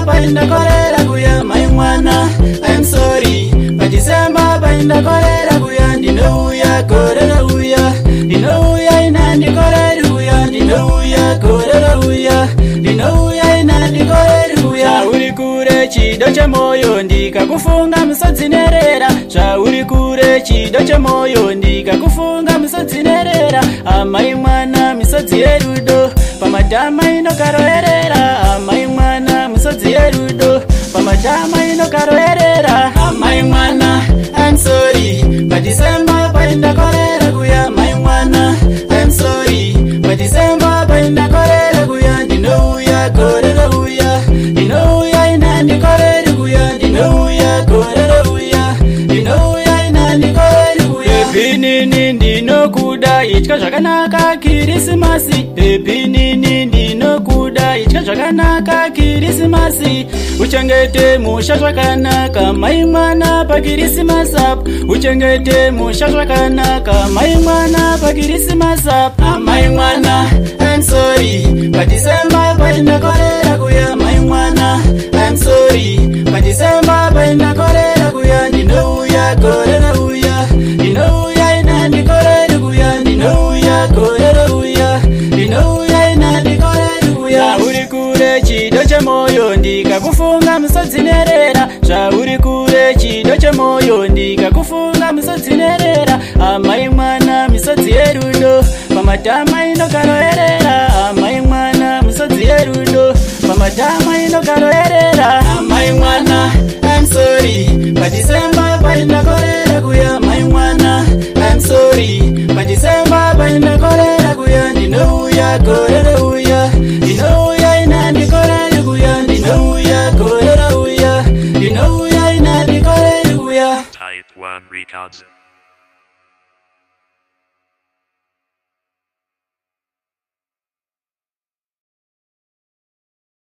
painda korera kuya my mwana. I'm sorry pa December painda korera kuya ndinouya korera uya ndinouya inandi korera uya ndinouya korera uya ndinouya inandi korera uya. Uri kure chido chemoyo ndikakufunga musodzinerera zvauri kure chido chemoyo ndikakufunga musodzinerera amai mwana misodzi yerudo pamadhama inokaroerera amai mwana misodzi yerudo pamadhama inokaroerera amai mwana. I'm sorry pa December painda korera kuya my mwana. I'm sorry pa December painda korera kuya ndinouya korera uya ndinouya inandi korera kuya ndinouya korera uya ndinouya inandi korera kuya. Epinini ndinokuda itya zvakanaka Kirisimasi epinini ndinokuda itya zvakanaka Kirisimasi uchengete musha zvakanaka mai mwana paKirisimasi apo uchengete musha zvakanaka mai mwana paKirisimasi apo amai mwana. I'm sorry pa December painda korera kuya my mwana. I'm sorry pa December painda korera kuya ndinouya korera uya ndinouya inandi korera kuya ndinouya korera uya ndinouya inandi korera kuya. Uri kure chido chemoyo ndikakufunga musodzinerera zvauri kure chido chemoyo ndikakufunga musodzinerera amai mwana misodzi yerudo pamadhama inokaroerera amai mwana misodzi yerudo pamadhama inokaroerera amai mwana. I'm sorry pa December painda korera kuya my mwana. I'm sorry pa December painda korera kuya ndinouya korera uya ndinouya inandi korera kuya ndinouya korera uya ndinouya inandi korera kuya. Type 1 Records.